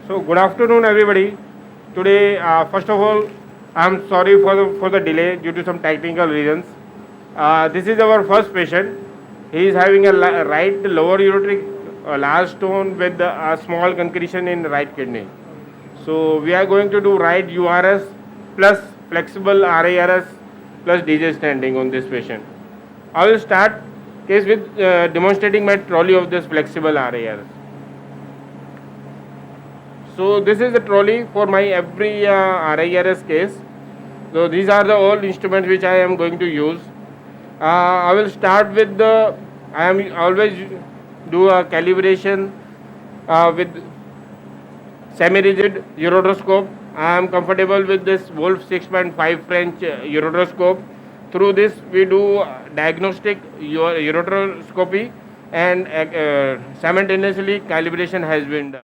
So good afternoon, everybody. Today, first of all, I'm sorry for the delay due to some technical reasons. This is our first patient. He is having a right lower ureteric large stone with a small concretion in the right kidney. So we are going to do right URS plus flexible RARS plus DJ standing on this patient. I will start case with demonstrating my trolley of this flexible RARS. So this is the trolley for my every RIRS case. So these are the all instruments which I am going to use. I will start with the, I am always do a calibration with semi-rigid ureteroscope. I am comfortable with this Wolf 6.5 French ureteroscope. Through this we do diagnostic ureteroscopy and simultaneously calibration has been done.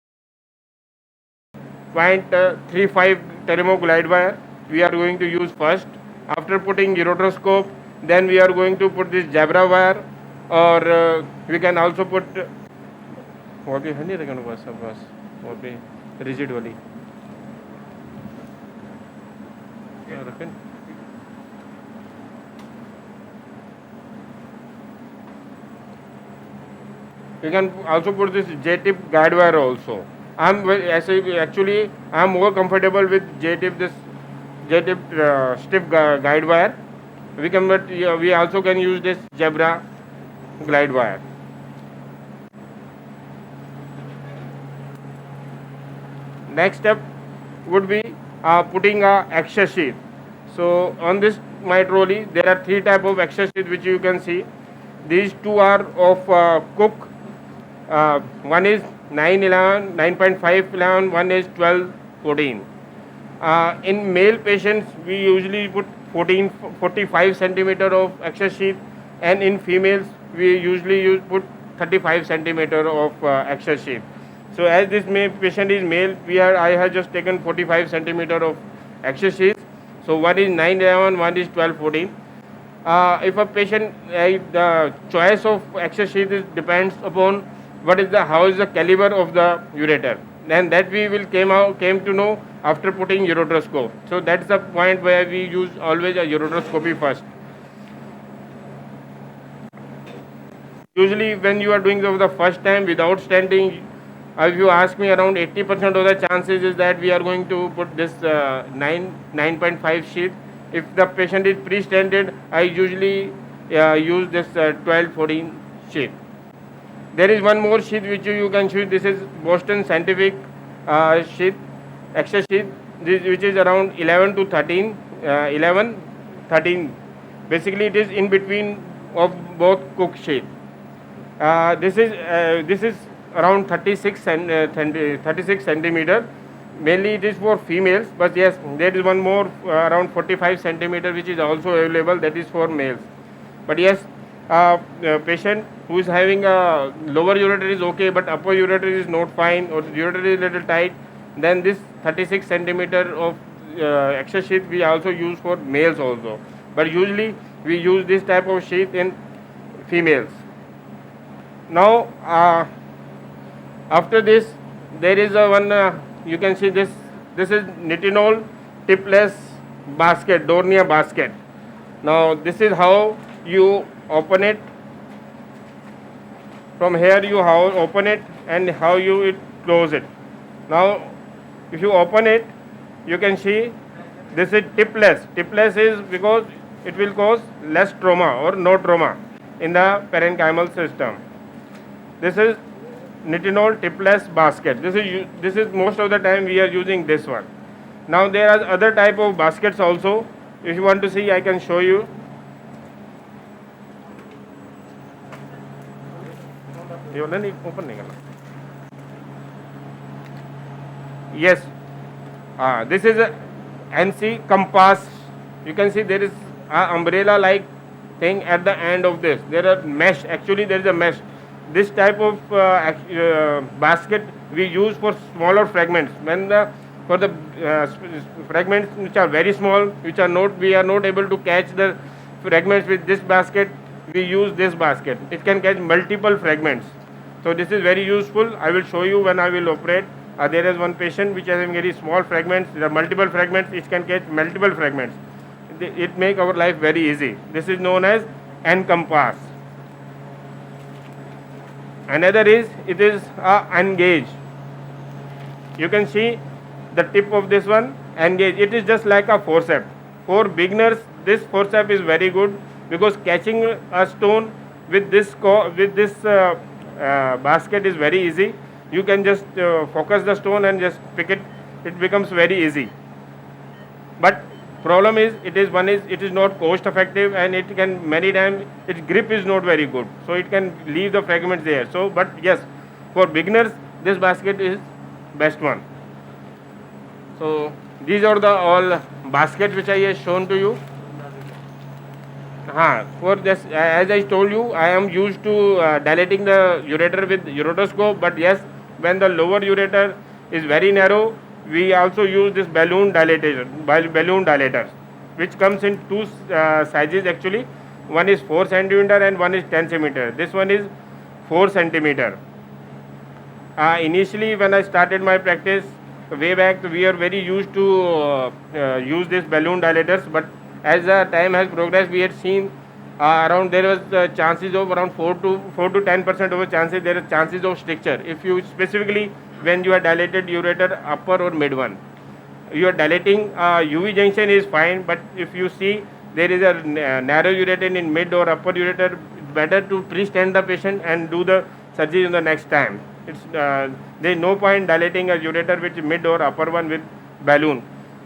0.35 Teremo glide wire we are going to use first. After putting ureteroscope, then we are going to put this Jabra wire, or we can also put what is rigid wali. You can also put this J-tip guide wire also. Actually I'm more comfortable with J-tip, this J-tip stiff guide wire. We also can use this Jabra glide wire. Next step would be putting a access sheath. So on this my trolley there are three type of access sheath which you can see. These two are of Cook. One is 911, 9.511, one is 1214. In male patients, we usually put 45 centimeter of access sheath, and in females, we usually put 35 centimeter of access sheath. So as this patient is male, I have just taken 45 centimeter of access sheath. So one is 911, one is 1214. If a patient, the choice of access sheath depends upon how is the caliber of the ureter, and that we will came to know after putting ureteroscope. So that's the point where we use always a ureteroscopy first. Usually when you are doing the first time without stenting, if you ask me, around 80% of the chances is that we are going to put this 9.5 sheath. If the patient is pre-stented, I usually use this 12-14 sheath. There is one more sheath which you can see. This is Boston Scientific sheath, access sheath, which is around 11 to 13, 11, 13. Basically, it is in between of both Cook sheath. This is around 36 centimeter. Mainly it is for females, but yes, there is one more around 45 centimeter which is also available. That is for males. But yes, patient who is having a lower ureter is okay, but upper ureter is not fine, or ureter is little tight, then this 36 centimeter of access sheath we also use for males also. But usually we use this type of sheath in females. Now after this there is a one you can see this is nitinol tipless basket, Dornier basket. Now this is how you open it. From here you how open it and how you close it. Now if you open it, you can see this is tipless. Tipless is because it will cause less trauma or no trauma in the parenchymal system. This is nitinol tipless basket. This is most of the time we are using this one. Now there are other type of baskets also. If you want to see, I can show you. Yes, this is a NC compass. You can see there is an umbrella like thing at the end of this. There are mesh. Actually, there is a mesh. This type of basket we use for smaller fragments. When the For the fragments which are very small, which are not, we are not able to catch the fragments with this basket, we use this basket. It can catch multiple fragments. So this is very useful. I will show you when I will operate. There is one patient which has very small fragments. There are multiple fragments. It can catch multiple fragments. It make our life very easy. This is known as encompass. Another is, it is a engage. You can see the tip of this one, engage. It is just like a forceps. For beginners, this forceps is very good because catching a stone with this basket is very easy. You can just focus the stone and just pick it. It becomes very easy. But problem is, it is not cost effective, and it can many times its grip is not very good, so it can leave the fragments there. So, but yes, for beginners, this basket is best one. So these are the all baskets which I have shown to you. For this, as I told you, I am used to dilating the ureter with ureteroscope. But yes, when the lower ureter is very narrow, we also use this balloon dilators, which comes in two sizes actually. One is 4 centimeter and one is 10 centimeter. This one is 4 centimeter. Initially, when I started my practice way back, we are very used to use these balloon dilators. But as the time has progressed, we had seen around there was chances of around 4 to 10% of chances, there are chances of stricture. If you specifically when you are dilated ureter upper or mid one, you are dilating UV junction is fine. But if you see there is a narrow ureter in mid or upper ureter, better to pre-stand the patient and do the surgery in the next time. It's there is no point dilating a ureter which mid or upper one with balloon.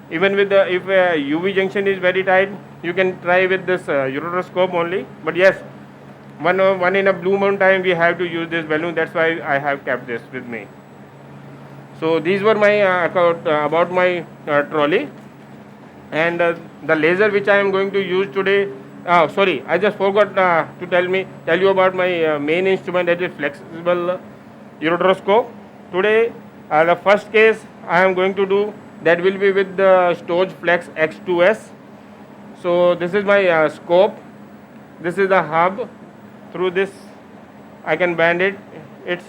Even with the, if UV junction is very tight, you can try with this ureteroscope only. But yes, one in a blue moon time we have to use this balloon. That's why I have kept this with me. So these were my about my trolley, and the laser which I am going to use today. Sorry, I just forgot to tell you about my main instrument, that is flexible ureteroscope. Today, the first case I am going to do, that will be with the Storz Flex X2S. So this is my scope. This is the hub. Through this, I can bend it. It's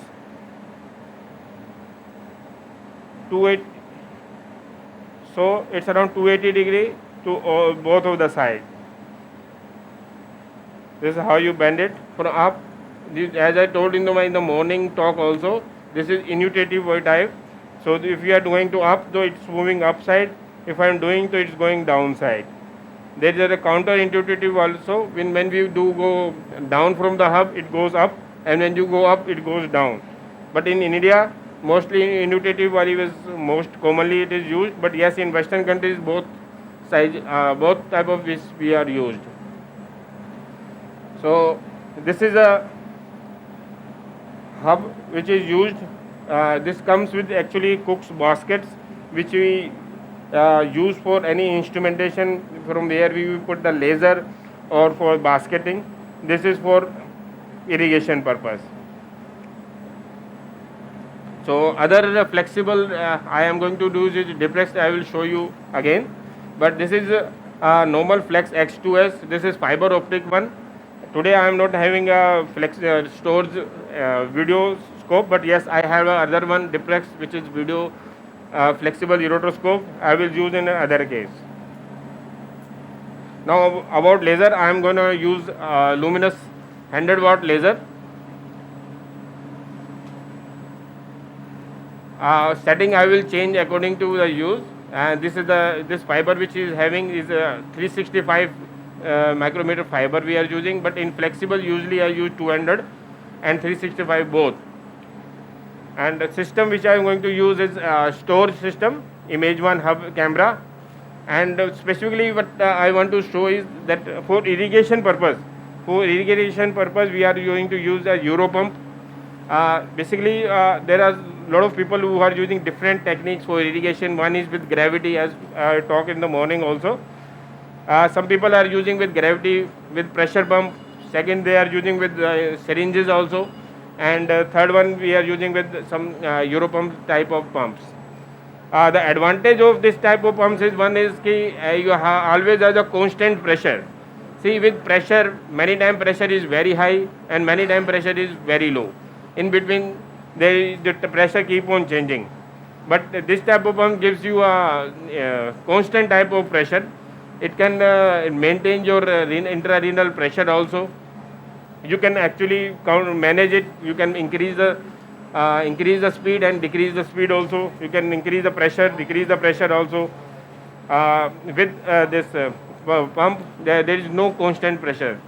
28. So it's around 280 degree to both of the sides. This is how you bend it from up. This, as I told in the morning talk also, this is intuitive type. So if you are going to up, so it's moving upside. If I am doing, so it's going downside. There is a counterintuitive also. When we do go down from the hub, it goes up, and when you go up, it goes down. But in India, mostly intuitive is most commonly it is used. But yes, in Western countries, both type of this we are used. So this is a hub which is used. This comes with actually Cook's baskets, which we use for any instrumentation, from where we will put the laser or for basketing. This is for irrigation purpose. So other flexible I am going to do is Diprex. I will show you again. But this is a normal Flex X2S. This is fiber optic one. Today I am not having a Storz video scope, but yes, I have another one, Diprex, which is video flexible ureteroscope. I will use in another case. Now about laser, I am going to use luminous 100-watt laser. Setting I will change according to the use. And this is this fiber which is having is a 365 micrometer fiber we are using, but in flexible usually I use 200 and 365 both. And the system which I am going to use is Storz system, Image One hub camera. And specifically what I want to show is that for irrigation purpose, we are going to use a Euro pump. Basically there are a lot of people who are using different techniques for irrigation. One is with gravity, as I talked in the morning also. Some people are using with gravity with pressure pump. Second, they are using with syringes also. And third one, we are using with some Euro pump type of pumps. The advantage of this type of pumps is one is ki you always have a constant pressure. See, with pressure, many time pressure is very high and many time pressure is very low. In between, the pressure keep on changing. But this type of pump gives you a constant type of pressure. It can maintain your intrarenal pressure also. You can actually manage it. You can increase the speed and decrease the speed also. You can increase the pressure, decrease the pressure also. With this pump, there is no constant pressure.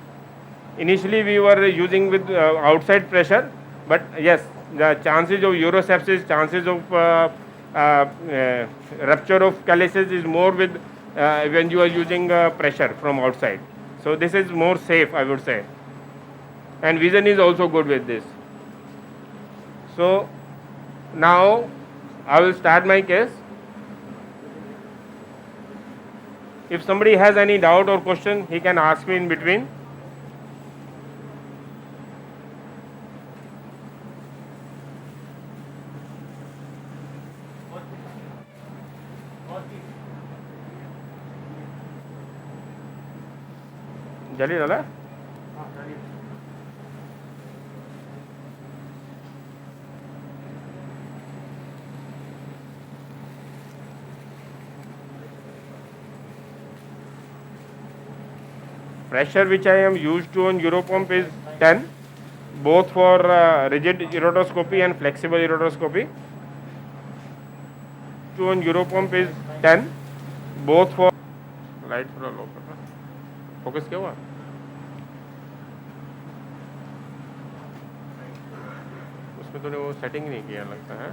Initially we were using with outside pressure, but yes, the chances of urosepsis, chances of rupture of calyces is more with when you are using pressure from outside. So this is more safe, I would say, and vision is also good with this. So now I will start my case. If somebody has any doubt or question, he can ask me in between. जल्दी डाला pressure which I am used to on Europump is 10, both for rigid urotoscopy and flexible urotoscopy. To on Europump is 10, both for light थोड़ा लो करना, focus क्या हुआ? उसमें तूने वो setting नहीं किया लगता है.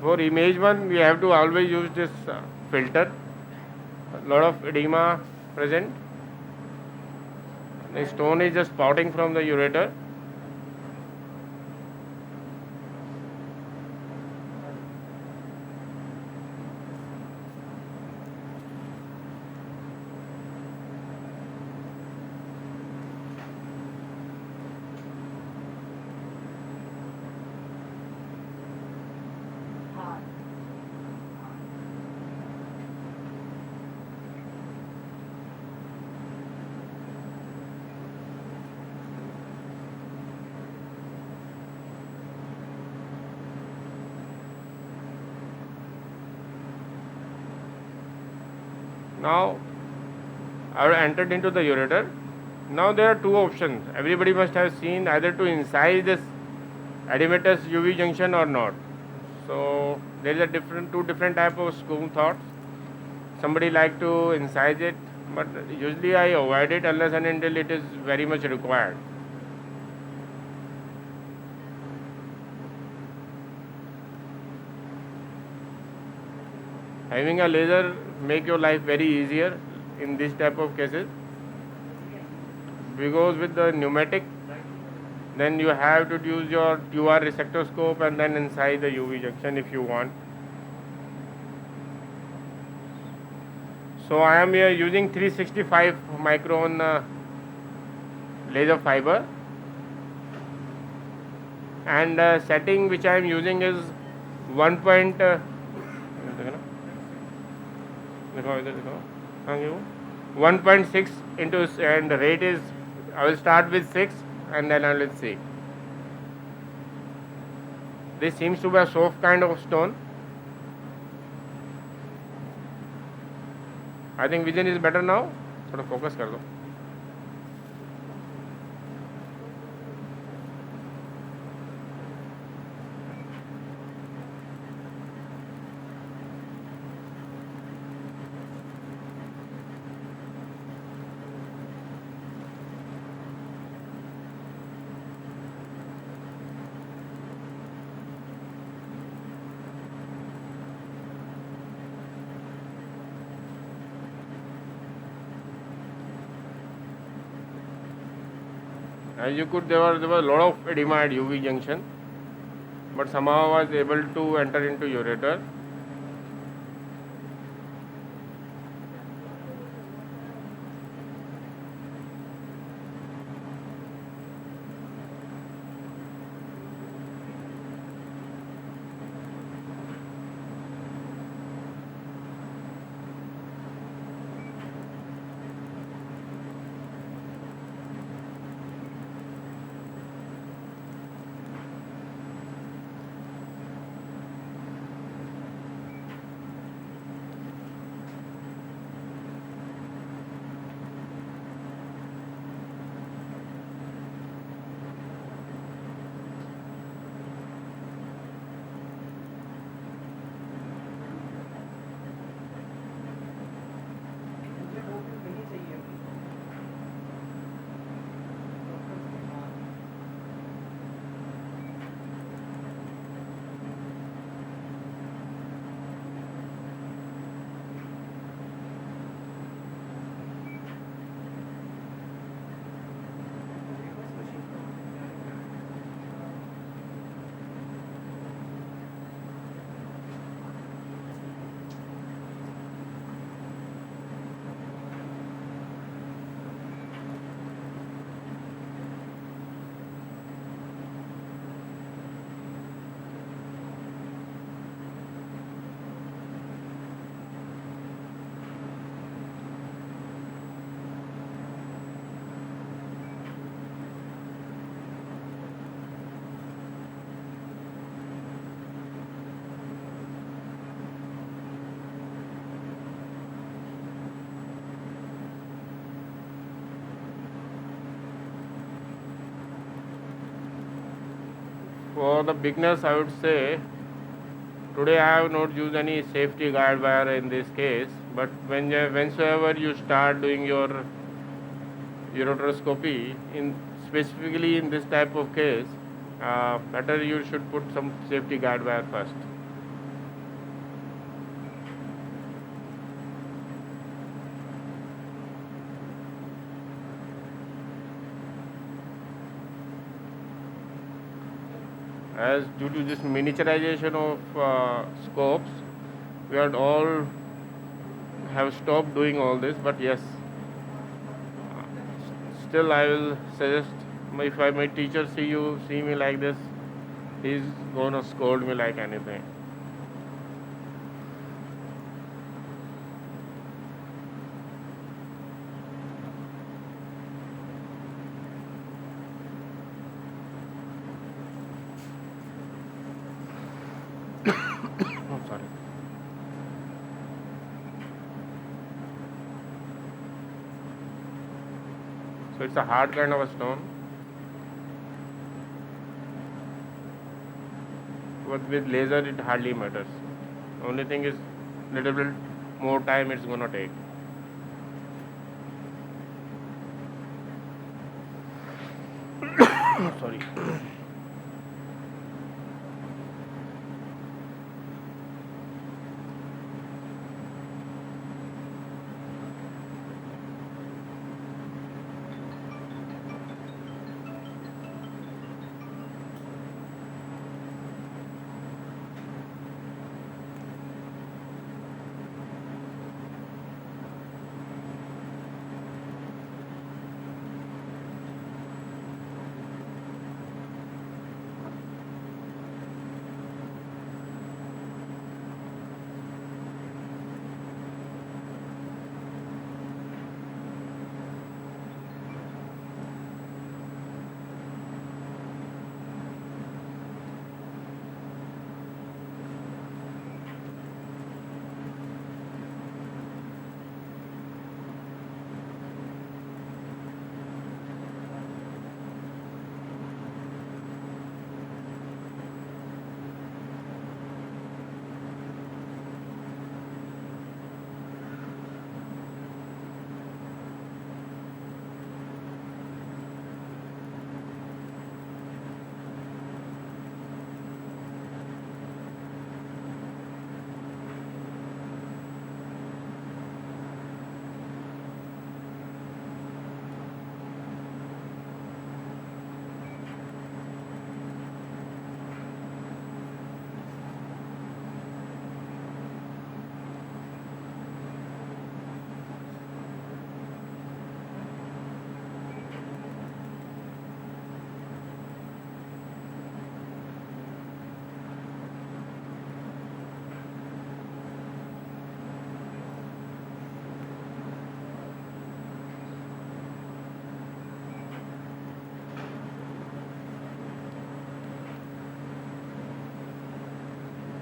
For image one, we have to always use this filter. A lot of edema present. The stone is just spouting from the ureter. Now I have entered into the ureter. Now there are two options. Everybody must have seen either to incise this edematous UV junction or not. So there is a two different type of school thoughts. Somebody like to incise it, but usually I avoid it unless and until it is very much required. Having a laser make your life very easier in this type of cases, because with the pneumatic, then you have to use your QR resectoscope and then incise the UV junction if you want. So I am here using 365 micron laser fiber, and setting which I am using is 1.6 into, and the rate is, I will start with 6 and then I will see. This seems to be a soft kind of stone. I think vision is better now. थोड़ा focus कर लो. As you could, there was a lot of edema at UV junction, but somehow I was able to enter into ureter. For the beginners, I would say today I have not used any safety guide wire in this case, but whensoever you start doing your ureteroscopy, in specifically in this type of case, better you should put some safety guide wire first. As due to this miniaturization of scopes, we had all have stopped doing all this, but yes, still I will suggest, if my teacher see me like this, he's gonna scold me like anything. Oh, sorry. So it's a hard kind of a stone, but with laser it hardly matters. Only thing is little bit more time it's gonna take. Sorry.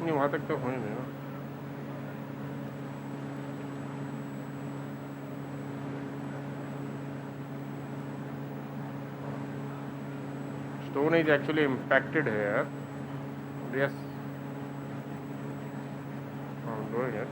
नहीं वहाँ तक तो हो ही नहीं ना. Stone is actually impacted here. Yes, I'm doing it.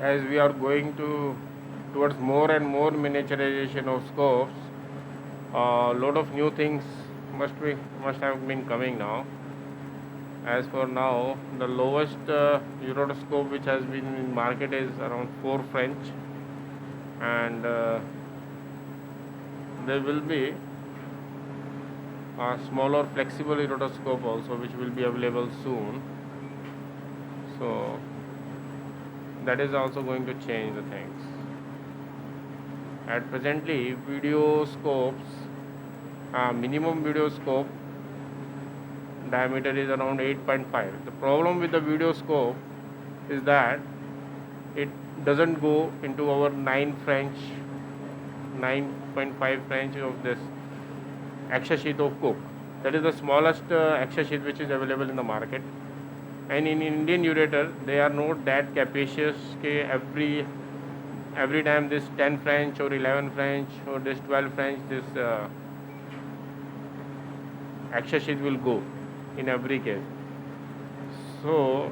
as we are going towards more and more miniaturization of scopes, a lot of new things must have been coming now. As for now, the lowest Euroscope which has been in market is around 4 French, and there will be a smaller flexible rotoscope also which will be available soon. So that is also going to change the things. At presently, video scopes, minimum video scope diameter is around 8.5. The problem with the video scope is that it doesn't go into our 9.5 French of this access sheet of Cook. That is the smallest access sheet which is available in the market. And in Indian urator, they are not that capacious. Every time this 10 French or 11 French or this 12 French, this access sheet will go in every case. So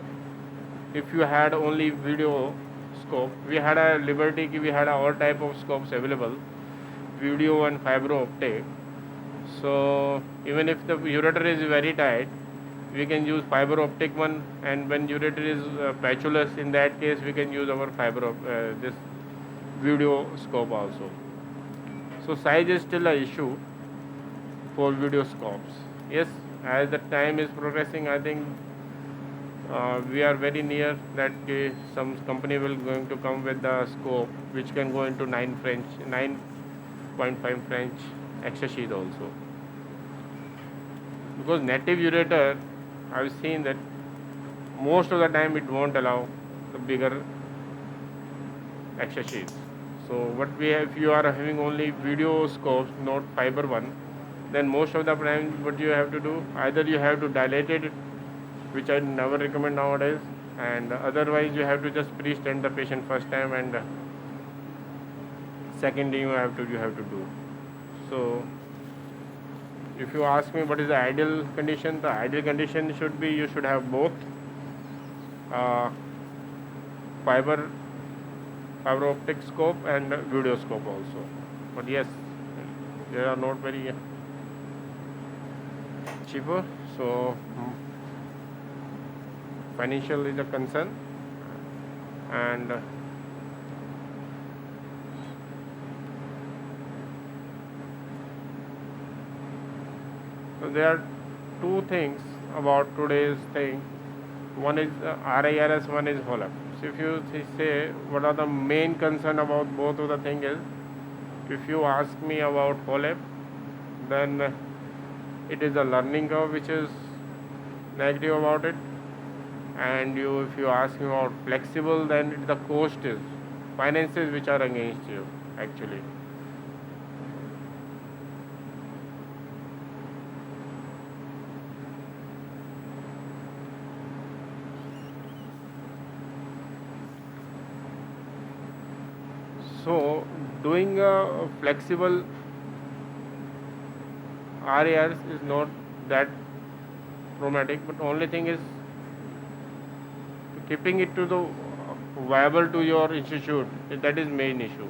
if you had only video scope, we had a liberty, we had all type of scopes available, video and fiber optic. So even if the urator is very tight, we can use fiber optic one, and when urator is patulous, in that case we can use our this video scope also. So size is still a issue for video scopes. Yes, as the time is progressing, I think we are very near that some company will going to come with the scope which can go into 9.5 French access sheet also. Because native urator, I've seen that most of the time it won't allow the bigger access sheets. So what we have, if you are having only video scopes, not fiber one, then most of the time what you have to do, either you have to dilate it, which I never recommend nowadays, and otherwise you have to just pre-stent the patient first time, and second thing you have to do. So if you ask me what is the ideal condition, the ideal condition should be you should have both fiber optic scope and video scope also. But yes, they are not very cheaper, so financial is a concern, and so there are two things about today's thing. One is RIRS, one is HOLEP. So if you say what are the main concern about both of the thing is, if you ask me about HOLEP, then it is the learning curve which is negative about it, and if you ask me about flexible, then it, the cost is finances which are against you actually. So doing a flexible RARs is not that traumatic, but only thing is keeping it to the viable to your institute. That is main issue.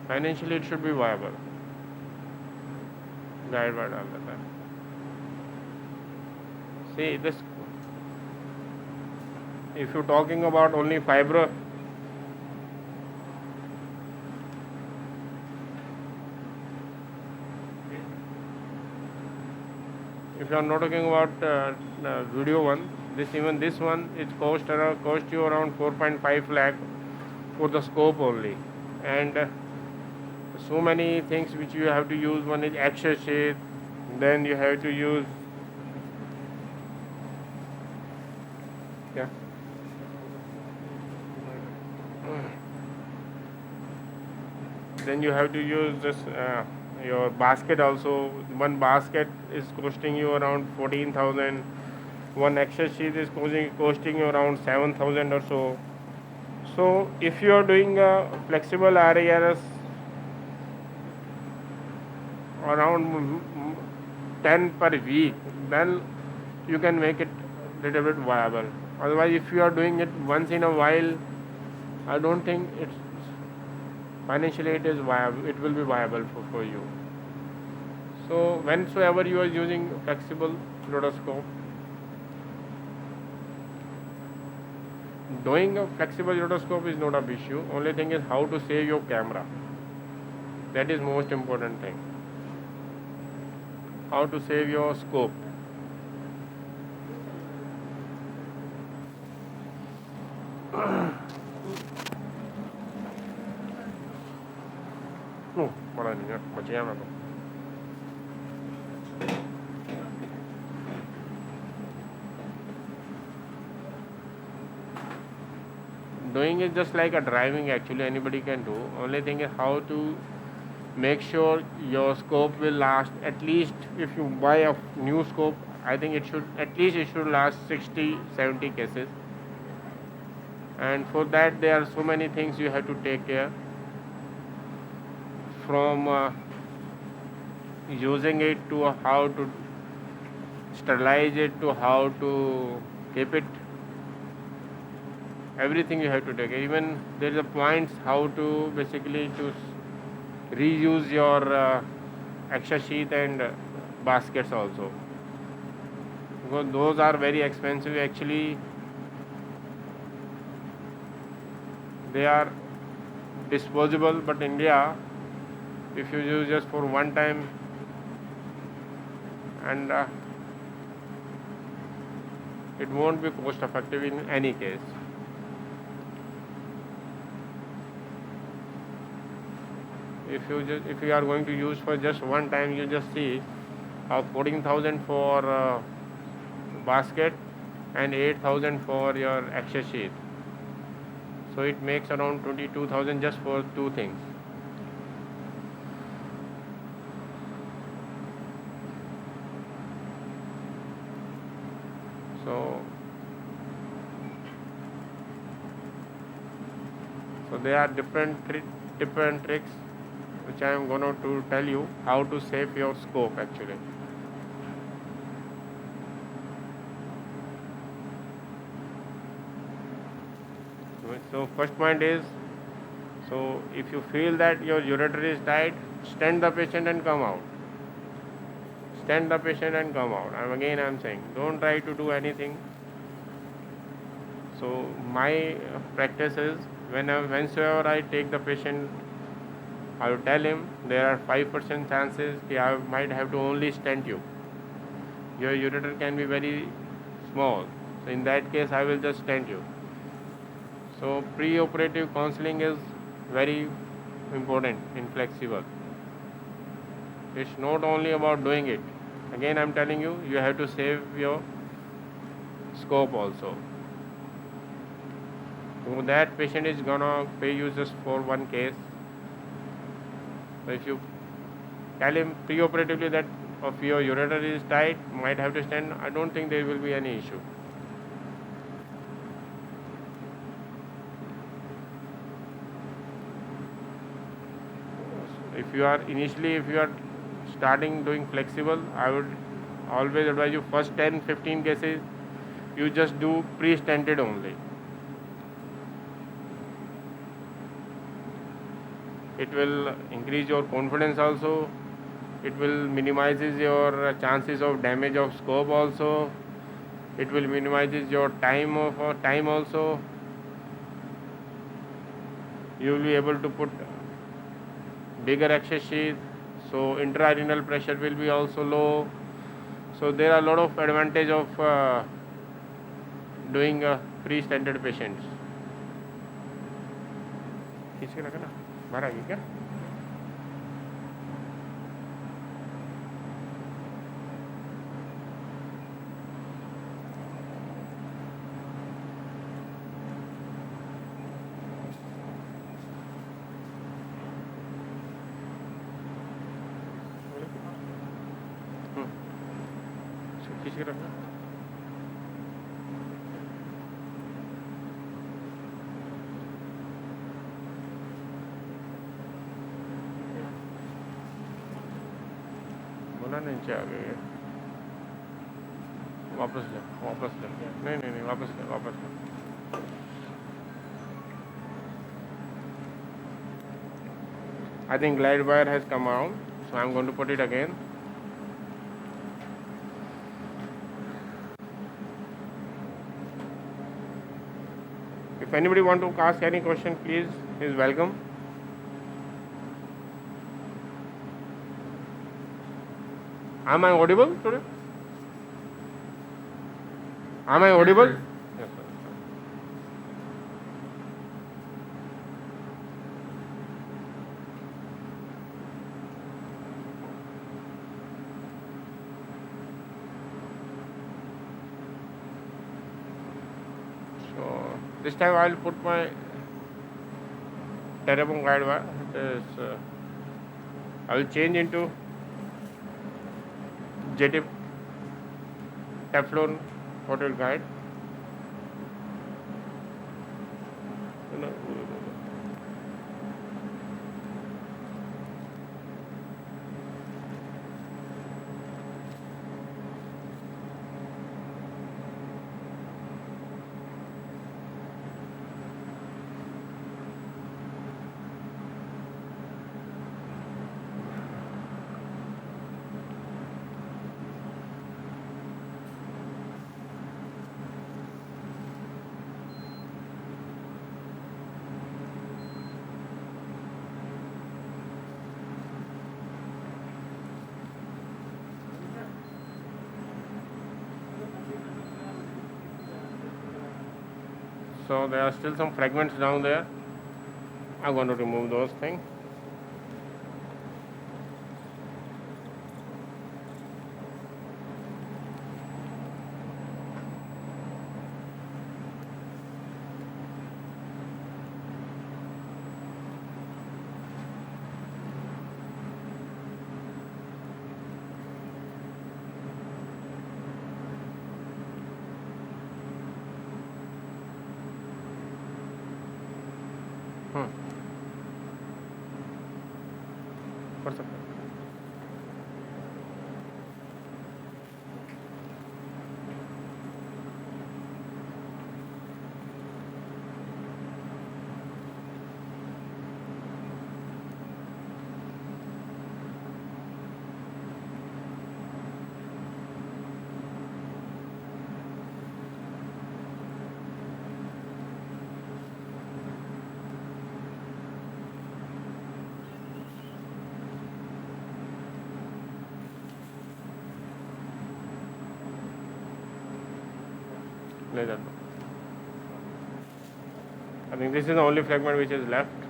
Financially it should be viable. Guide by all the time. See this, if you're talking about only fiber, if you are not talking about video one, this one it cost you around 4.5 lakh for the scope only, and so many things which you have to use. One is access sheet, then you have to use then you have to use this your basket also. One basket is costing you around 14,000. One access sheet is costing you around 7,000 or so. So if you are doing a flexible RARS around 10 per week, then you can make it little bit viable. Otherwise, if you are doing it once in a while, I don't think it's financially it is viable. It will be viable for you. So whensoever you are using flexible rotoscope, doing a flexible rotoscope is not a issue. Only thing is how to save your camera. That is most important thing. How to save your scope. No, बड़ा नहीं है, बचिया ना तो. Doing is just like a driving, actually anybody can do. Only thing is how to make sure your scope will last. At least if you buy a new scope, I think it should at least it should last 60-70 cases, and for that there are so many things you have to take care, from using it to how to sterilize it to how to keep it. Everything you have to take. Even there is a points how to basically to reuse your extra sheath and baskets also, because those are very expensive. Actually, they are disposable, but India, if you use just for one time, and it won't be cost effective in any case. If you are going to use for just one time, you just see 14,000 for basket and 8,000 for your extra sheet. So it makes around 22,000 just for two things. So there are different tricks which I am going to tell you how to save your scope actually. So first point is, so if you feel that your ureter is tight, stand the patient and come out. Stand the patient and come out. And again I am saying, don't try to do anything. So my practice is, whenever I take the patient, I will tell him there are 5% chances that I might have to only stent you. Your ureter can be very small. So in that case, I will just stent you. So pre-operative counseling is very important in flexible. It's not only about doing it. Again, I'm telling you, you have to save your scope also. So that patient is gonna pay you just for one case. So if you tell him pre-operatively that if your ureter is tight, might have to stent, I don't think there will be any issue. If you are starting doing flexible, I would always advise you first 10-15 cases you just do pre-stented only. It will increase your confidence also. It will minimizes your chances of damage of scope also. It will minimizes your time also. You will be able to put bigger access sheath, so intra-renal pressure will be also low. So there are a lot of advantage of doing pre-stented patients. खींच के रखा ना, बाहर आ गई क्या? खींच के रखना. बोला नीचे आ गई है. वापस ले, वापस ले, नहीं नहीं नहीं, वापस ले, वापस ले. I think glide wire has come out, so I'm going to put it again. If anybody want to ask any question, please, is welcome. Am I audible today? Am I audible? Yes, sir. So this time I'll put my Terabon guide wire. I will change into JT Teflon hotel guide. So there are still some fragments down there. I'm going to remove those things. कर सकते हैं. ले जाता हूँ. I think this is the only fragment which is left.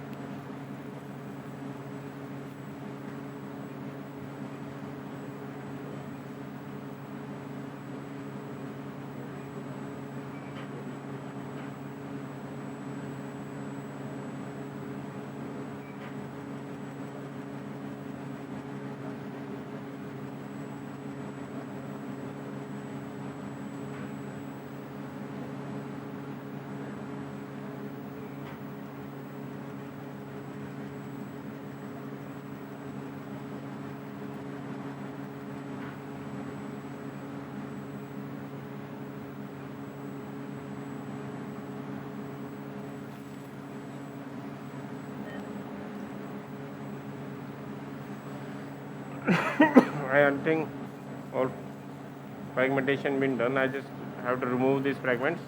I think all fragmentation been done. I just have to remove these fragments.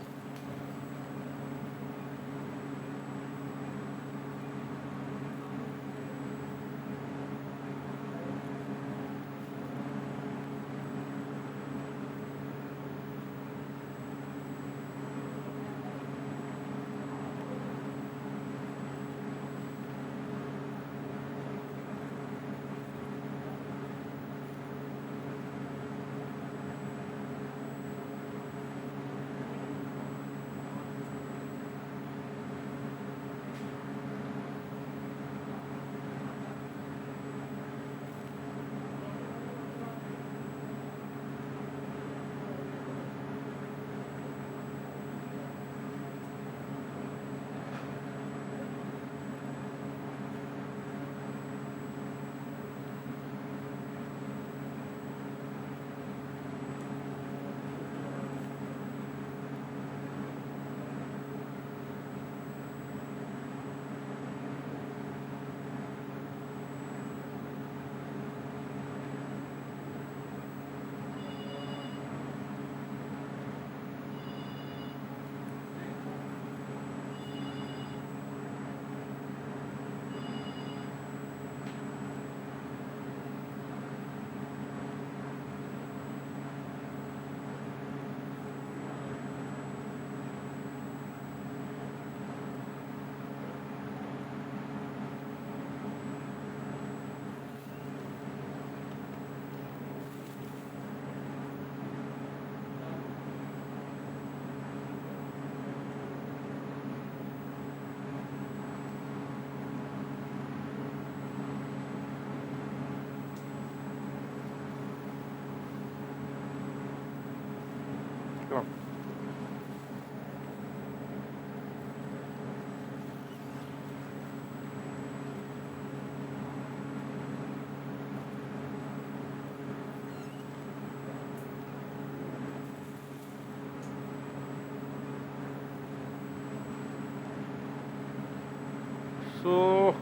So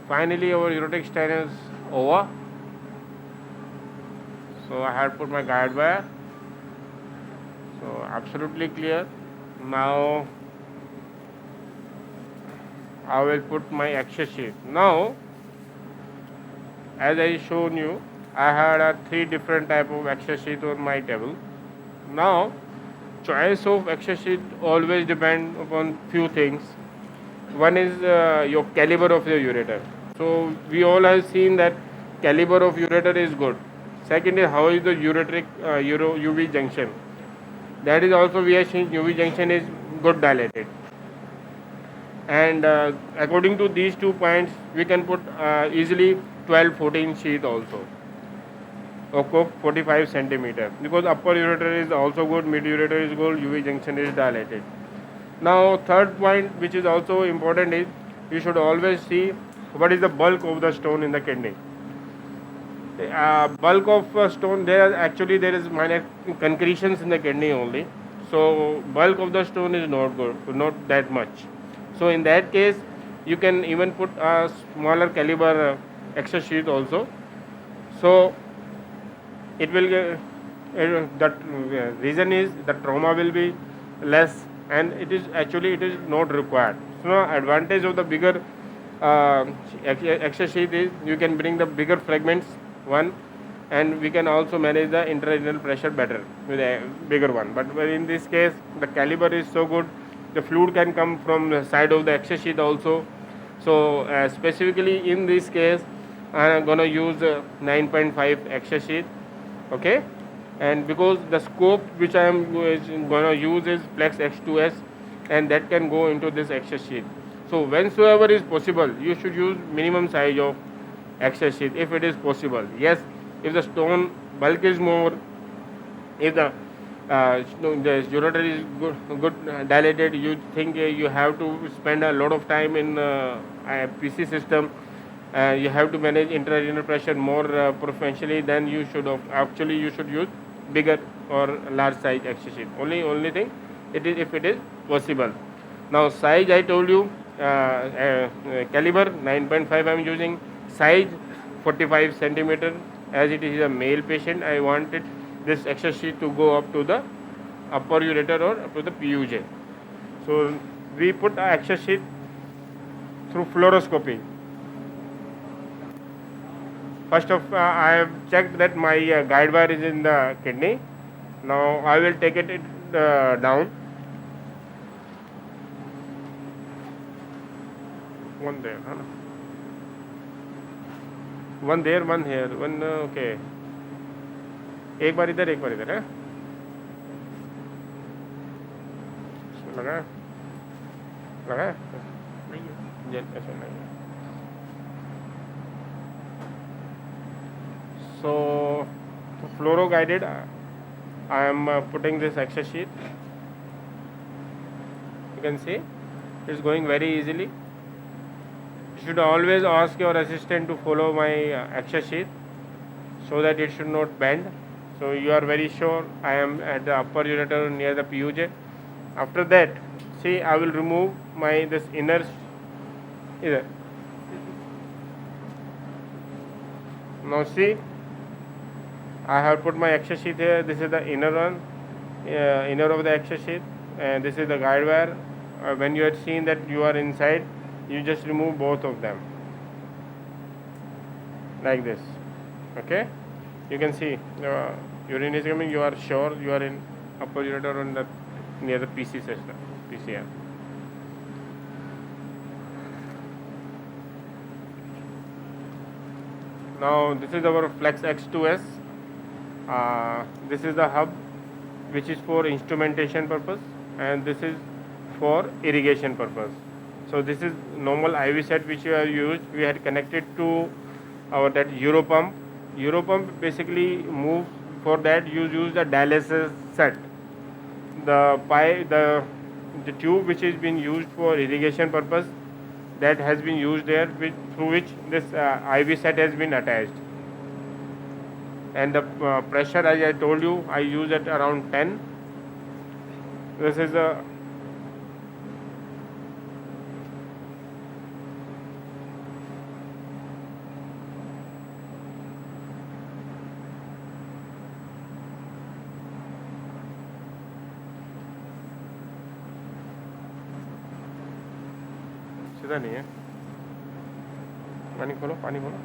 finally our ureteric stent is over. So I had put my guide wire. So absolutely clear. Now I will put my access sheet. Now, as I shown you, I had a 3 different type of access sheet on my table. Now, choice of access sheet always depend upon few things. One is your caliber of your ureter. So we all have seen that caliber of ureter is good. Second is how is the ureteric UV junction. That is also we have seen UV junction is good dilated. And according to these 2 points, we can put easily 12-14 sheath also. Okay, 45 centimeter, because upper ureter is also good, mid ureter is good, UV junction is dilated. Now third point which is also important is you should always see what is the bulk of the stone in the kidney. Bulk of stone, there is minor concretions in the kidney only, so bulk of the stone is not good, not that much. So in that case you can even put a smaller caliber access sheet also. So it will that reason is the trauma will be less, and it is not required. So now advantage of the bigger access sheet is you can bring the bigger fragments one, and we can also manage the intrarenal pressure better with a bigger one. But in this case the caliber is so good, the fluid can come from the side of the access sheet also. So specifically in this case I am gonna use 9.5 access sheet. Okay, and because the scope which I am gonna use is Plex X2S, and that can go into this access sheet. So whensoever is possible you should use minimum size of access sheet if it is possible. Yes, if the stone bulk is more, if the the ureter is good dilated, you think you have to spend a lot of time in PC system, you have to manage intrarenal pressure more professionally, then you should use bigger or large size access sheet. Only thing it is if it is possible. Now size I told you, caliber 9.5 I am using, size 45 centimeter. As it is a male patient, I wanted this access sheet to go up to the upper ureter or up to the PUJ. So we put a access sheet through fluoroscopy. First of I have checked that my guide wire is in the kidney. Now I will take it down. One there, huh? One there, one here, one okay. एक बार इधर है लगा लगा नहीं है ऐसा नहीं है. So fluoro guided I am putting this access sheet. You can see it's going very easily. You should always ask your assistant to follow my access sheet so that it should not bend. So you are very sure I am at the upper ureter near the PUJ. After that, see, I will remove my this inner either. Now see, I have put my access sheet here. This is the inner one, inner of the access sheet, and this is the guide wire. When you had seen that you are inside, you just remove both of them like this. Okay, you can see urine is coming. You are sure you are in upper ureter on the near the PC system, PCM. Now this is our Plex X2S. This is the hub which is for instrumentation purpose, and this is for irrigation purpose. So this is normal IV set which we have used. We had connected to our that Europump. Europump basically moves. For that you use the dialysis set. The tube which is being used for irrigation purpose, that has been used there, through which this IV set has been attached. And the pressure, as I told you, I use at around 10. This is a सीधा नहीं है। पानी खोलो, पानी खोलो।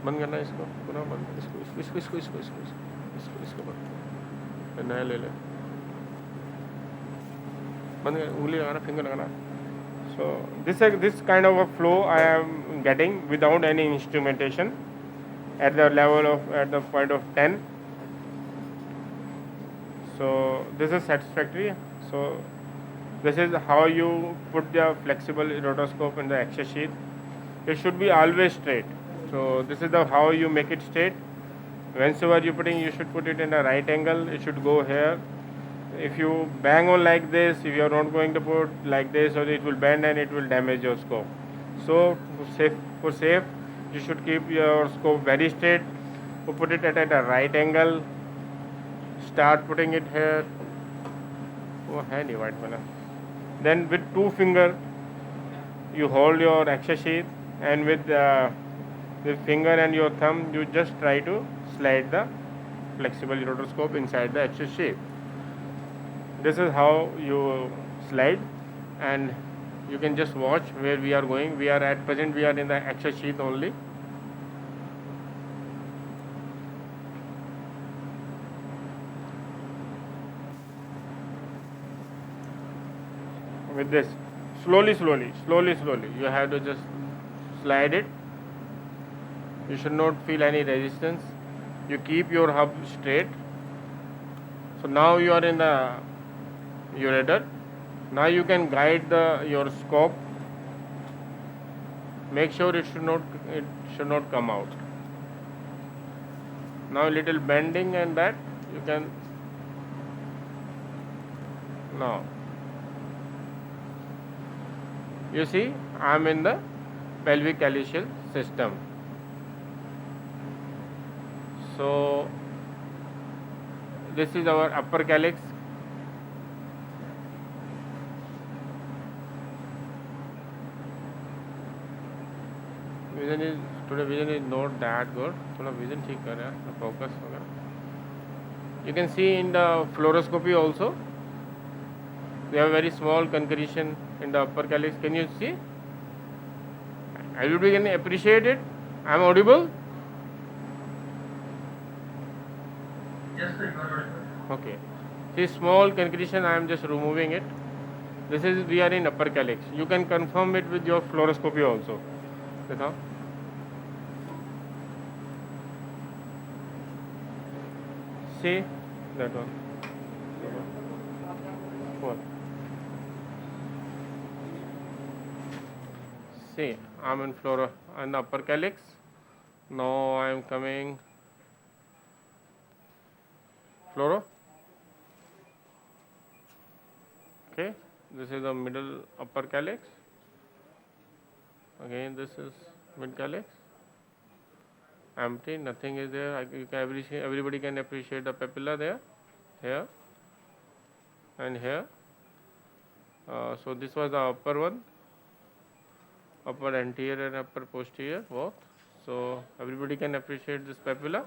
बंद करना इसको, पूरा बंद, इसको इसको इसको इसको इसको इसको इसको इसको इसको बंद, नया ले ले, बंद कर, उंगली लगाना, फिंगर लगाना। So this kind of a flow I am getting without any instrumentation at the level of at the point of 10. So this is satisfactory. So this is how you put the flexible rotoscope in the Excel sheet. It should be always straight. So this is the how you make it straight. Whenever you're putting, you should put it in a right angle. It should go here. If you bang on like this, if you are not going to put like this, or it will bend and it will damage your scope. So for safe, you should keep your scope very straight. You put it at a right angle. Start putting it here. Oh, handy white one. Then with two finger, you hold your Excel sheet, and with the finger and your thumb, you just try to slide the flexible rotoscope inside the Excel sheet. This is how you slide, and you can just watch where we are going. We are at present, we are in the Excel sheet only. With this, slowly, you have to just slide it. You should not feel any resistance. You keep your hub straight. So now you are in the ureter. Now you can guide your scope. Make sure it should not come out. Now little bending, and that you can now. You see, I am in the pelvic calyceal system. So this is our upper calyx. Vision is not that good. थोड़ा vision ठीक कर रहा है, focus होगा. You can see in the fluoroscopy also, we have very small concretion in the upper calyx. Can you see? Everybody can appreciate it. I am audible? Yes, sir, you are audible. Okay. See, small concretion, I am just removing it. This is, we are in upper calyx. You can confirm it with your fluoroscopy also. देखो. See that one. What? See, I am in the upper calyx. Now I am coming fluoro. Okay, this is the middle upper calyx. Again, this is mid calyx. Empty, nothing is there. Everybody can appreciate the papilla there, here, and here. So this was the upper one, upper anterior and upper posterior both. So everybody can appreciate this papilla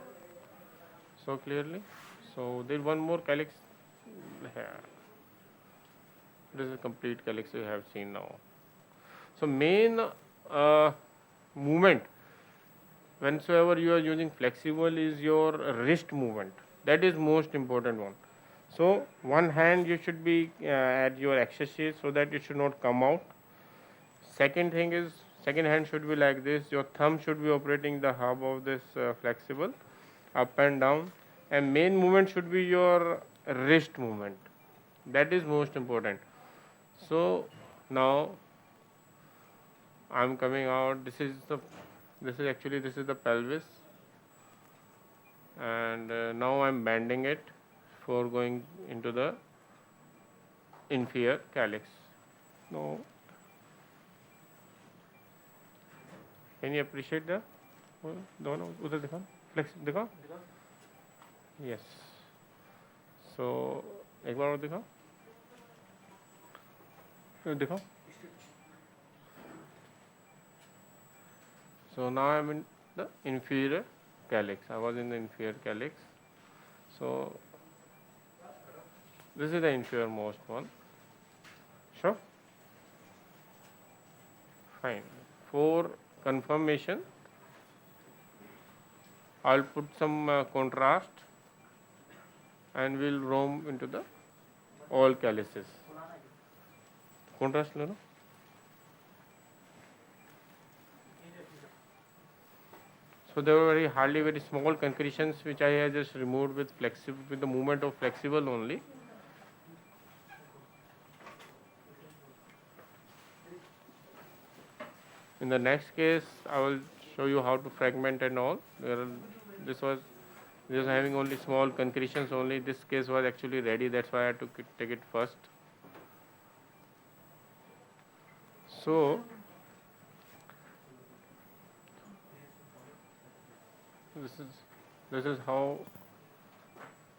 so clearly. So there is one more calyx here. This is complete calyx we have seen now. So main movement whenever you are using flexible is your wrist movement. That is most important one. So one hand you should be at your Excel sheet so that it should not come out. Second thing is, second hand should be like this. Your thumb should be operating the hub of this flexible up and down, and main movement should be your wrist movement. That is most important. So now I am coming out. This is the pelvis, and now I am bending it for going into the inferior calyx. No, can you appreciate the दोनों उधर दिखा, flex दिखा. Yes. So एक बार और दिखाओ. So now I am in the inferior calyx. I was in the inferior calyx. So this is the inferior most one. Sure. Fine. For confirmation, I'll put some contrast and we'll roam into the all calyces. Contrast, no? So there were hardly very small concretions which I had just removed with the movement of flexible only. In the next case, I will show you how to fragment and all. This was having only small concretions only. This case was actually ready. That's why I had to take it first. So this is how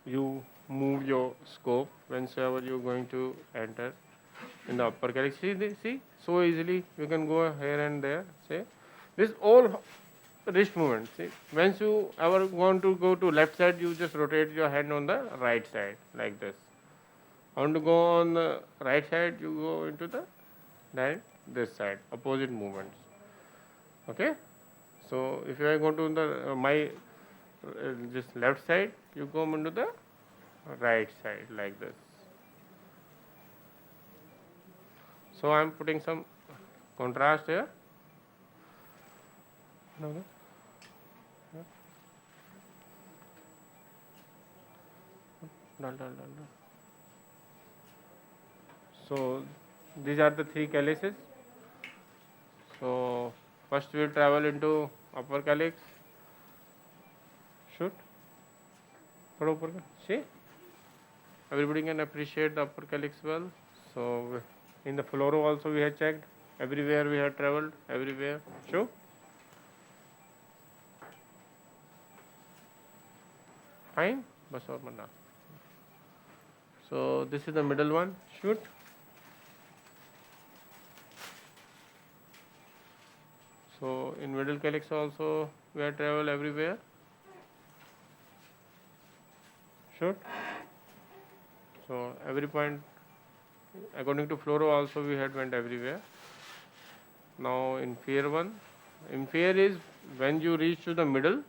you move your scope whenever you're going to enter in the upper calyx. See, so easily you can go here and there. See, this all wrist movement. See, once you ever want to go to left side, you just rotate your hand on the right side like this. Want to go on the right side, you go into the this side, opposite movements. Okay. So if you are going to the just left side, you go into the right side like this. So I am putting some contrast here. So these are the three calyces. So first we will travel into upper calyx. Shoot. See, everybody can appreciate the upper calyx well. So in the fluoro also we have checked. Everywhere we have traveled. Everywhere. Show. Fine. Bas aur manna. So this is the middle one. Shoot. So in middle calyx also we have traveled everywhere. Shoot. So every point according to fluoro also we had went everywhere. Now inferior one. Inferior is when you reach to the middle,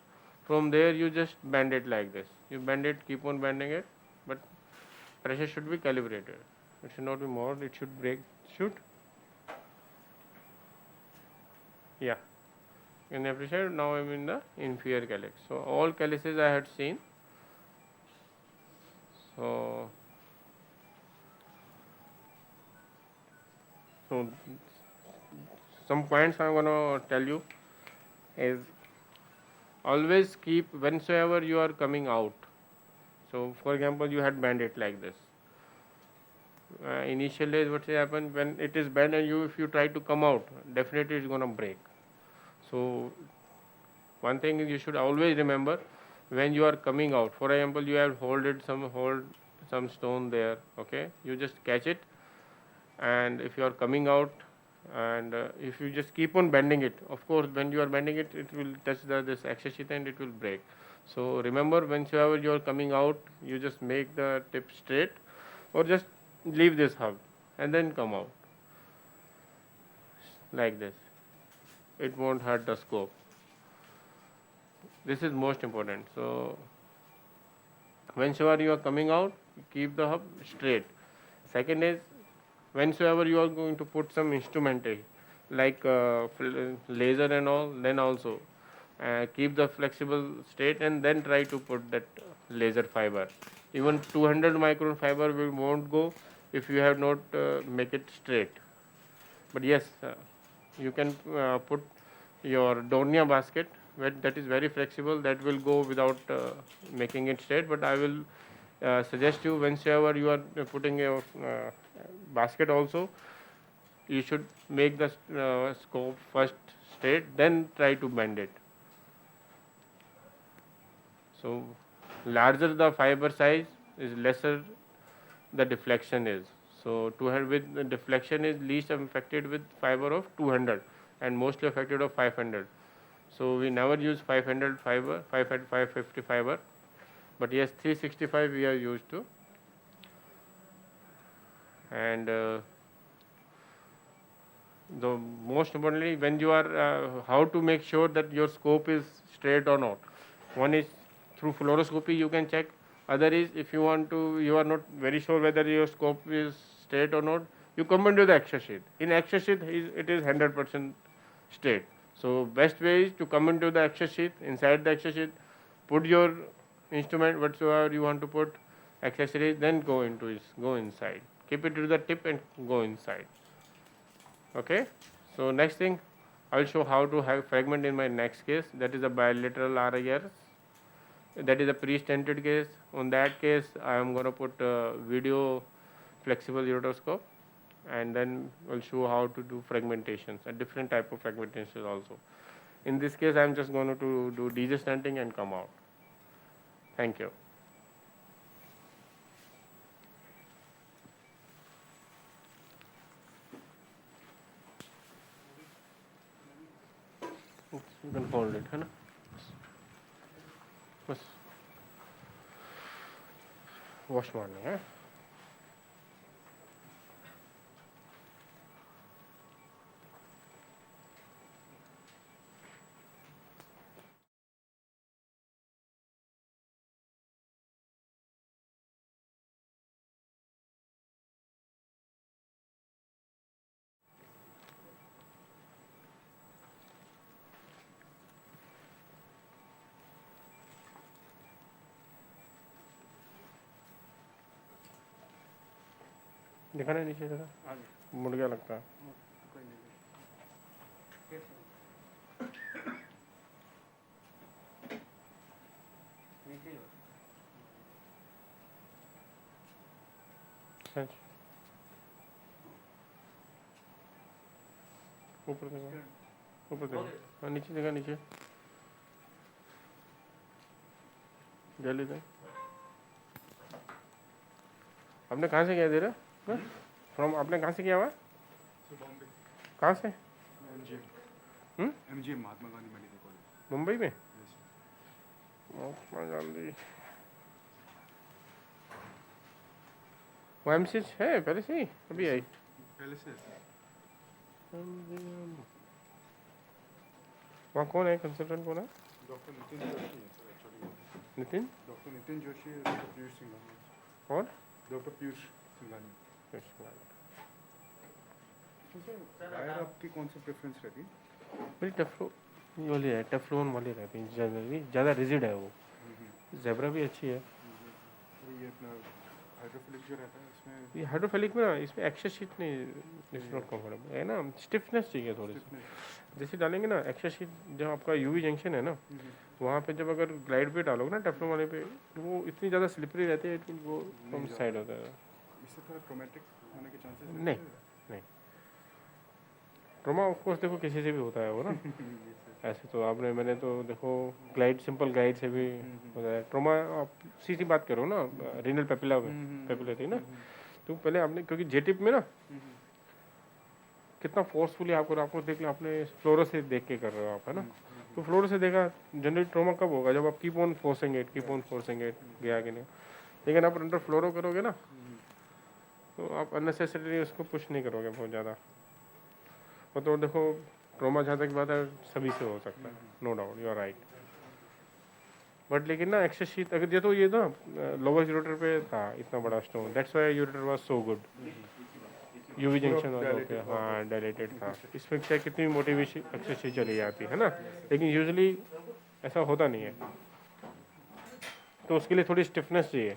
from there you just bend it like this. You bend it, keep on bending it, but pressure should be calibrated. It should not be more, it should break. Shoot. Yeah. You can appreciate. Now I am in the inferior calyx. So all calyces I had seen. So some points I'm gonna tell you is always keep whensoever you are coming out. So for example, you had bend it like this. Initial days, what happen when it is bent and if you try to come out, definitely it's gonna break. So one thing is you should always remember when you are coming out. For example, you have hold some stone there. Okay, you just catch it, and if you are coming out, and if you just keep on bending it, of course when you are bending it, it will touch this access sheath and it will break. So remember, whenever you are coming out, you just make the tip straight, or just leave this hub and then come out like this. It won't hurt the scope. This is most important. So whenever you are coming out, keep the hub straight. Second is whenever you are going to put some instrument like laser and all, then also keep the flexible state and then try to put that laser fiber. Even 200 micron fiber won't go if you have not make it straight. But yes, you can put your Dornier basket that is very flexible, that will go without making it straight. But I will suggest you, whenever you are putting your basket also, you should make the scope first straight, then try to bend it. So larger the fiber size is, lesser the deflection is. So 200 with the deflection is least affected with fiber of 200 and mostly affected of 500. So we never use 500 fiber, 550 fiber, but yes, 365 we are used to. And the most importantly, when you are how to make sure that your scope is straight or not. One is through fluoroscopy you can check. Other is if you want to, you are not very sure whether your scope is straight or not, you come into the X-ray sheet. In X-ray sheet it is 100% straight. So best way is to come into the X-ray sheet. Inside the X-ray sheet, put your instrument whatsoever you want to put, accessories, then go inside. Keep it to the tip and go inside. Okay, so next thing I'll show how to have fragment in my next case, that is a bilateral RIR. That is a pre-stented case. On that case I am going to put video flexible ureteroscope, and then we'll show how to do fragmentations, a different type of fragmentation also. In this case I am just going to do DJ stenting and come out. Thank you. You can hold it, है ना? बस wash मारने हैं. दिखा नहीं नीचे, देखा मुड़ गया लगता है. सच ऊपर देखा, ऊपर देखा. हाँ नीचे देखा, नीचे जल्दी दे. आपने कहाँ से किया दे रहा? फ्रॉम आपने कहाँ से किया हुआ? बॉम्बे. कहाँ से? MGM Mahatma Gandhi medical college, Mumbai में? Yes. महात्मा गांधी वो एमसीएच है पहले से ही, अभी आई? पहले से. वहाँ कौन है कंसल्टेंट, कौन है? डॉक्टर नितिन जोशी है sir actually. Nitin? Doctor Nitin Joshi, doctor Piyush Singhania. और डॉक्टर पीयूष सिंघानिया. वायर आपकी कौन सी प्रेफरेंस रहती है? मेरी टेफ्लो वाली है, टेफ्लोन वाली रहती है जनरली, ज़्यादा रिजिड है वो. जेब्रा भी अच्छी है. ये अपना हाइड्रोफिलिक जो रहता है इसमें. ये हाइड्रोफिलिक में ना, इसमें एक्स्ट्रा शीट नहीं, इट्स नॉट कंफर्टेबल है ना, स्टिफनेस चाहिए थोड़ी सी. जैसे डालेंगे ना एक्स्ट्रा शीट, जब आपका यूवी जंक्शन है ना, वहाँ पे जब अगर ग्लाइड पे डालोगे ना टेफ्लोन वाले पे, वो इतनी ज़्यादा स्लिपरी रहती है कि वो कम साइड होता है. इससे थोड़ा ट्रोमेटिक होने के चांसेस नहीं नहीं, ट्रोमा ऑफ कोर्स देखो किसी से भी होता है वो ना. ऐसे तो आपने, मैंने तो देखो ग्लाइड, सिंपल ग्लाइड से भी होता है ट्रोमा. आप सीधी बात करो ना, रीनल पेपिला पेपिला थी ना, तो पहले आपने, क्योंकि जेटिप में ना कितना फोर्सफुली आपको देख लिया, आपने फ्लोरो से देख के कर रहे हो आप, है ना. तो फ्लोरो से देखा, जनरली ट्रोमा कब होगा? जब आप कीप ऑन फोर्सिंग इट गया कि नहीं. लेकिन आप अंडर फ्लोरो करोगे ना, तो आप अननेसेसरी उसको पुश नहीं करोगे बहुत ज़्यादा. वो तो देखो ट्रोमा जहाँ तक बात है सभी से हो सकता है, no doubt, you are right. But लेकिन ना एक्सेस शीट अगर ये, तो ये ना लोअर यूरेटर पे था इतना बड़ा stone, that's why ureter was so good. UV junction okay, हाँ डायलेटेड था. इसमें क्या कितनी मोटी भी एक्सेस शीट चली जाती है ना, लेकिन यूजुअली ऐसा होता नहीं है. तो उसके लिए थोड़ी स्टिफनेस चाहिए.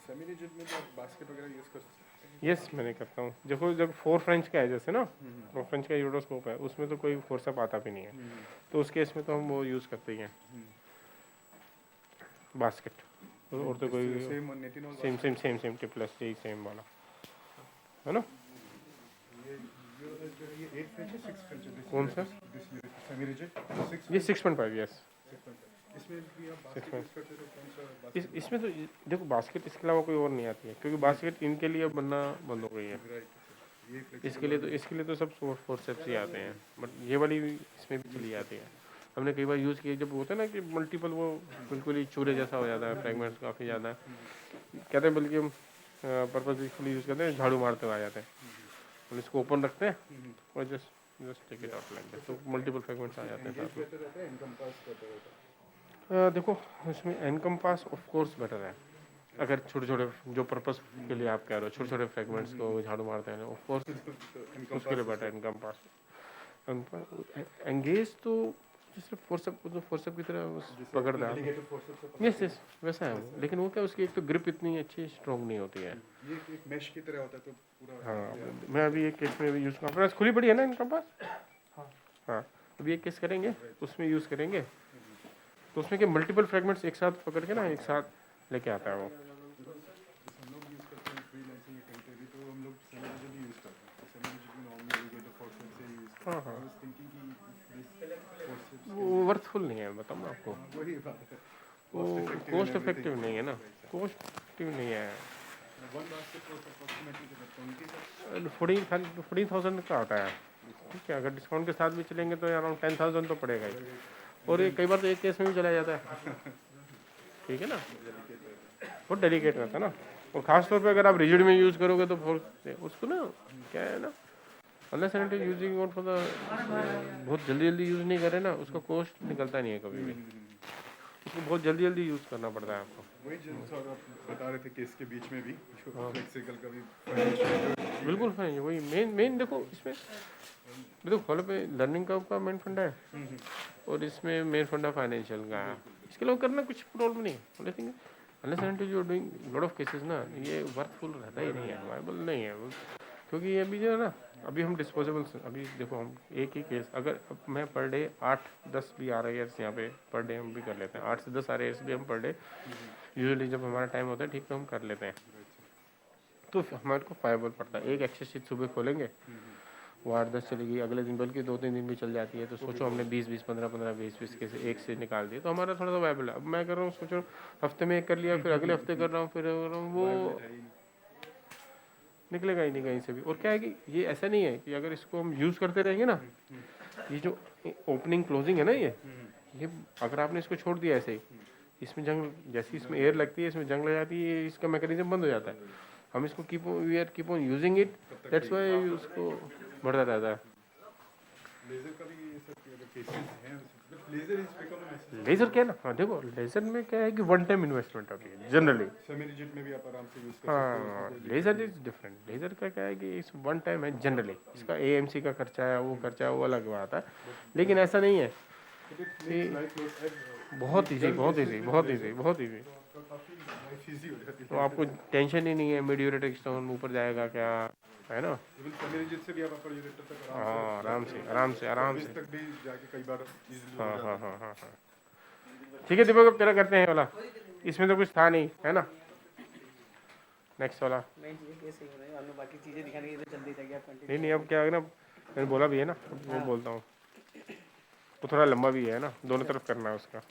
सेमी रिजिड में तो आप बास्केट वगैरह यूज कर सकते हैं. यस मैंने करता हूँ. देखो जब 4 फ्रेंच का है जैसे ना, 4 फ्रेंच का यूरोस्कोप है, उसमें तो कोई फोर्सअप आता भी नहीं है, तो उस केस में तो हम वो यूज़ करते ही हैं बास्केट. और तो कोई सेम नेटिन और सेम टिपलेस यही सेम वाला है ना. ये 8 फ्रेंच है 6 फ्रेंच है. कौन सा? Semi rigid 6. ये 6.5. यस. इसमें भी आप बास्केट यूज करते हो कौन सा बास्केट? इसमें तो देखो बास्केट इसके अलावा कोई और नहीं आती है, क्योंकि बास्केट इनके लिए बनना बंद हो गई है. राइट. इसके लिए तो सब फोर्सेप्स ही आते हैं, बट ये वाली इसमें भी चली जाती है। हमने कई बार यूज़ किया, जब होता है ना कि मल्टीपल वो बिल्कुल ही चूरे जैसा हो जाता है, फ्रेगमेंट्स काफ़ी ज़्यादा कहते हैं, बल्कि हम पर्पजफुली यूज़ करते हैं, झाड़ू मारते हुए आ जाते हैं, हम इसको ओपन रखते हैं और just take it out like that, तो मल्टीपल फ्रेगमेंट्स आ जाते हैं साथ में। देखो इसमें एनकम्पास ऑफ कोर्स बेटर है, अगर छोटे छोटे जो पर्पस के लिए आप कह रहे हो, छोटे छोटे फ्रेगमेंट्स को झाड़ू मारते हैं, ऑफ कोर्स उसके लिए बेटर एनकम्पास। एंगेज तो जैसे फोर्सअप की तरह पकड़ता है, यस यस वैसा है वो, लेकिन वो क्या, उसकी एक तो ग्रिप इतनी अच्छी स्ट्रॉन्ग नहीं होती है, ये एक मैश की तरह होता है तो पूरा। हाँ मैं अभी एक केस में भी यूज़ अपने पास खुली पड़ी है ना इनका पास, हाँ अभी एक केस करेंगे उसमें यूज़ करेंगे, तो उसमें क्या मल्टीपल फ्रेगमेंट्स एक साथ पकड़ के ना एक साथ लेके आता है वो। हम लोग यूज़ करते हैं फ्रीलांसिंग या कहीं पे भी, तो हम लोग सेमी रिजिड यूज़ करते हैं, सेमी रिजिड में नॉर्मली एलिगेटर फोर्सेप्स से यूज़ करते हैं। हाँ। आई वाज थिंकिंग कि दिस फोर्सेप्स वो वर्थफुल नहीं है, बताऊँ मैं आपको, वही बात है, वो कॉस्ट इफेक्टिव नहीं है ना, कॉस्ट इफेक्टिव नहीं है। वन बास्केट कॉस्ट अप्रॉक्सीमेटली 14,000 का आता है, ठीक है, अगर डिस्काउंट के साथ भी चलेंगे तो अराउंड 10,000 तो पड़ेगा ही, और ये कई बार तो एक केस में भी चला जाता है, ठीक है ना, बहुत डेलिकेट रहता है ना, और ख़ास तौर पे अगर आप रिजिड में यूज़ करोगे तो उसको ना क्या है ना, unless and it is using for the, बहुत जल्दी यूज़ नहीं करे ना, उसका कॉस्ट निकलता नहीं है कभी भी, उसको बहुत जल्दी यूज़ करना पड़ता है आपको। वही जो सर आप बता रहे थे केस के बीच में भी, जो फ्लेक्सिकल का भी बिल्कुल है, वही मेन देखो इसमें, देखो फॉलो पे लर्निंग कर्व का मेन फंडा है, और इसमें मेन फंडा फाइनेंशियल का है, इसके लिए करना कुछ प्रॉब्लम नहीं है, लेकिन unless and you are doing lot of cases ना, ये वर्थफुल रहता ही नहीं है, वायबल नहीं है, क्योंकि ये अभी जो है ना, अभी हम डिस्पोजेबल, अभी देखो हम एक ही केस, अगर मैं पर डे 8-10 भी RIRs यहाँ पे पर डे हम भी कर लेते हैं, 8 से 10 RIRs भी हम पर डे यूजुअली जब हमारा टाइम होता है ठीक तो हम कर लेते हैं, तो हमारे को फायबल पड़ता है। एक एक्सेस शीट सुबह खोलेंगे, वो 8-10 चलेगी, अगले दिन बल्कि 2-3 दिन भी चल जाती है, तो सोचो हमने 20-20, 15-15, 20-20 के से एक से निकाल दिए, तो हमारा थोड़ा सा वायबल है। अब मैं कर रहा हूँ, सोचो हफ्ते में एक कर लिया, फिर अगले हफ्ते कर रहा हूँ, फिर कर रहा हूँ, वो निकलेगा ही नहीं कहीं से भी। और क्या है कि ये ऐसा नहीं है कि अगर इसको हम यूज़ करते रहेंगे ना, ये जो ओपनिंग क्लोजिंग है ना, ये अगर आपने इसको छोड़ दिया ऐसे ही, इसमें जंग, जैसे इसमें एयर लगती है, इसमें जंग लग जाती है, इसका मैकेनिज्म बंद हो जाता है। हम इसको keep on using it, that's why उसको बढ़ता रहता है। लेजर का भी ये सब अगर केसेस हैं, लेजर इज बिकम लेज़र क्या है ना, हाँ देखो लेज़र में क्या है कि वन टाइम इन्वेस्टमेंट होती है जनरली, सेमी रिजिड में भी आप आराम से यूज कर सकते हो। हाँ लेज़र इज डिफरेंट, लेज़र का क्या है कि इस वन टाइम है जनरली, इसका AMC का खर्चा है, वो खर्चा है, वो अलग बात है, लेकिन ऐसा नहीं है कि बहुत ईजी काफी लाइफ इजी हो जाती तो आपको टेंशन ही नहीं है मीडियोरेटिक स्टोन ऊपर जाएगा क्या, है ना, इवन सेमी रिजिड से भी आप अपर यूरेटर तक हाँ आराम से तक भी जाके कई बार इजीली हाँ। ठीक है दीपक, अब तेरा करते हैं वाला, इसमें तो कुछ था नहीं, है ना, नेक्स्ट वाला। नहीं ये केस सही हो रहा है, हमने बाकी चीजें दिखाने की तो जल्दी तक यार नहीं अब क्या है ना, मैंने बोला भी है ना, वो बोलता हूँ, वो थोड़ा लंबा भी है ना, दोनों तरफ करना है उसका।